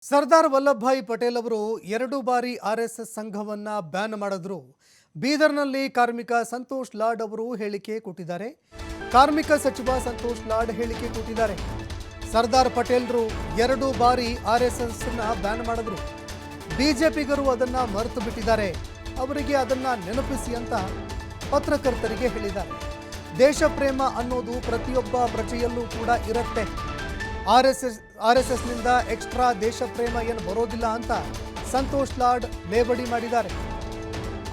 ಸರ್ದಾರ್ ವಲ್ಲಭಭಾಯಿ ಪಟೇಲ್ ಅವರು 2 ಬಾರಿ RSS ಸಂಘವನ್ನ ban ಮಾಡಿದ್ರು. ಬೀದರ್ನಲ್ಲಿ ಕಾರ್ಮಿಕ ಸಂತೋಷ್ ಲಾಡ್ ಅವರು ಹೇಳಿಕೆ ಕೊಟ್ಟಿದ್ದಾರೆ. ಕಾರ್ಮಿಕ ಸಚಿವ ಸಂತೋಷ್ ಲಾಡ್ ಹೇಳಿಕೆ ಕೊಟ್ಟಿದ್ದಾರೆ. ಸರ್ದಾರ್ ಪಟೇಲ್ರು 2 ಬಾರಿ ಆರ್ಎಸ್ಎಸ್ ಅನ್ನು ಬ್ಯಾನ್ ಮಾಡಿದ್ರು. ಬಿಜೆಪಿಗರು ಅದನ್ನ ಮರೆತು ಬಿಟ್ಟಿದ್ದಾರೆ. ಅವರಿಗೆ ಅದನ್ನ ನೆನಪಿಸಿ ಅಂತ ಪತ್ರಕರ್ತರಿಗೆ ಹೇಳಿದ್ದಾರೆ. ದೇಶ ಪ್ರೇಮ ಅನ್ನೋದು ಪ್ರತಿಯೊಬ್ಬ ಪ್ರಜೆಯಲ್ಲೂ ಕೂಡ ಇರುತ್ತೆ. ಆರ್ಎಸ್ಎಸ್ನಿಂದ ಎಕ್ಸ್ಟ್ರಾ ದೇಶ ಪ್ರೇಮ ಏನು ಬರೋದಿಲ್ಲ ಅಂತ ಸಂತೋಷ್ ಲಾಡ್ ಲೇಬಡಿ ಮಾಡಿದ್ದಾರೆ.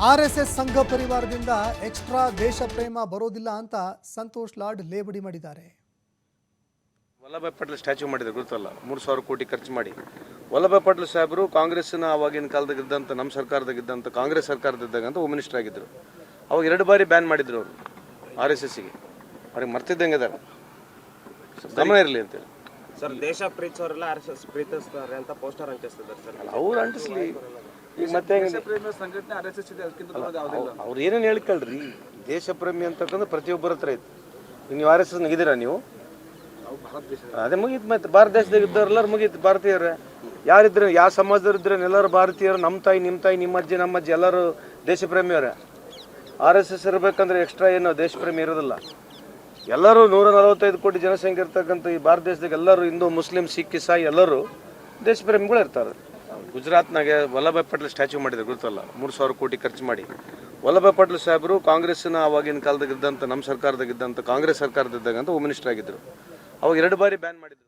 ಆರ್ಎಸ್ಎಸ್ ಸಂಘ ಪರಿವಾರದಿಂದ ಎಕ್ಸ್ಟ್ರಾ ದೇಶ ಪ್ರೇಮ ಬರೋದಿಲ್ಲ ಅಂತ ಸಂತೋಷ್ ಲಾಡ್ ಲೇಬಡಿ ಮಾಡಿದ್ದಾರೆ. ವಲ್ಲಭಾಯ್ ಪಟೇಲ್ ಸ್ಟ್ಯಾಚ್ಯೂ ಮಾಡಿದ್ರು ಗೊತ್ತಲ್ಲ, 3,000 ಕೋಟಿ ಖರ್ಚು ಮಾಡಿ. ವಲ್ಲಭಾಯ್ ಪಟೇಲ್ ಸಾಹೇಬರು ಕಾಂಗ್ರೆಸ್ನ ಆವಾಗಿನ ಕಾಲದಾಗಿದ್ದಂಥ ನಮ್ಮ ಸರ್ಕಾರದಾಗಿದ್ದಂಥ ಕಾಂಗ್ರೆಸ್ ಸರ್ಕಾರದಿದ್ದಂಥ ಹೋಮ್ ಮಿನಿಸ್ಟರ್ ಆಗಿದ್ದರು. ಅವಾಗ 2 ಬಾರಿ ಬ್ಯಾನ್ ಮಾಡಿದ್ರು ಅವರು ಆರ್ಎಸ್ಎಸ್ಗೆ. ಅವ್ರಿಗೆ ಮರ್ತಿದ್ದಂಗೆ ಅದಾರ, ಗಮನ ಇರಲಿ ಅಂತೇಳಿ. ಸರ್, ದೇಶ ಪ್ರೀತಿಸೋರೆಲ್ಲ ಆರ್ಎಸ್ಎಸ್ ಪ್ರೀತಿಸ್ತಾರೆ ಅಂತ ಪೋಸ್ಟರ್ ಅಂಟಿಸ್ತಿದ್ದಾರೆ ಸರ್. ಅವ್ರು ಅಂಟಿಸ್ಲಿ. ಈಗ ಮತ್ತೆ ಅವ್ರು ಏನೇನು ಹೇಳ್ಕೊಳ್ರಿ, ದೇಶ ಪ್ರೇಮಿ ಅಂತಕ್ಕಂದ್ರೆ ಪ್ರತಿಯೊಬ್ಬರ ಹತ್ರ ಐತಿ. ನೀವು ಆರ್ ಎಸ್ ಎಸ್ ನಗಿದ್ದೀರಾ ನೀವು? ಅದೇ ಮುಗೀತು. ಮತ್ತೆ ಭಾರತ ದೇಶದಾಗ ಇದ್ದವ್ರೆಲ್ಲರೂ ಮುಗೀತು. ಭಾರತೀಯರೇ ಯಾರಿದ್ರೆ, ಯಾವ ಸಮಾಜದವ್ರು ಇದ್ರೆ ಎಲ್ಲರೂ ಭಾರತೀಯರು. ನಮ್ಮ ತಾಯಿ, ನಿಮ್ಮ ಅಜ್ಜಿ, ನಮ್ಮ ಅಜ್ಜಿ ಎಲ್ಲರೂ ದೇಶ ಪ್ರೇಮಿಯವರೇ. ಆರ್ ಎಸ್ ಎಸ್ ಇರಬೇಕಂದ್ರೆ ಎಕ್ಸ್ಟ್ರಾ ಏನು ದೇಶ ಪ್ರೇಮಿ ಇರೋದಿಲ್ಲ. ಎಲ್ಲರೂ 145 ಕೋಟಿ ಜನಸಂಖ್ಯೆ ಇರ್ತಕ್ಕಂಥ ಈ ಭಾರತ ದೇಶದಾಗ ಎಲ್ಲರೂ ಹಿಂದೂ, ಮುಸ್ಲಿಂ, ಸಿಖ್, ಇಸಾಯಿ ಎಲ್ಲರೂ ದೇಶ ಪ್ರೇಮಿಗಳು ಇರ್ತಾರೆ. ಗುಜರಾತ್ನಾಗೆ ವಲ್ಲಭಾಯ್ ಪಟೇಲ್ ಸ್ಟ್ಯಾಚ್ಯೂ ಮಾಡಿದ್ರು ಗೊತ್ತಲ್ಲ, 3,000 ಕೋಟಿ ಖರ್ಚು ಮಾಡಿ. ವಲ್ಲಭಾಯ್ ಪಟೇಲ್ ಸಾಹೇಬರು ಕಾಂಗ್ರೆಸ್ನ ಆವಾಗಿನ ಕಾಲದಾಗಿದ್ದಂಥ ನಮ್ಮ ಸರ್ಕಾರದಾಗಿದ್ದಂಥ ಕಾಂಗ್ರೆಸ್ ಸರ್ಕಾರದಿದ್ದಂಥ ಹೋಮ್ ಮಿನಿಸ್ಟರ್ ಆಗಿದ್ದರು. ಅವಾಗ 2 ಬಾರಿ ಬ್ಯಾನ್ ಮಾಡಿದ್ರು.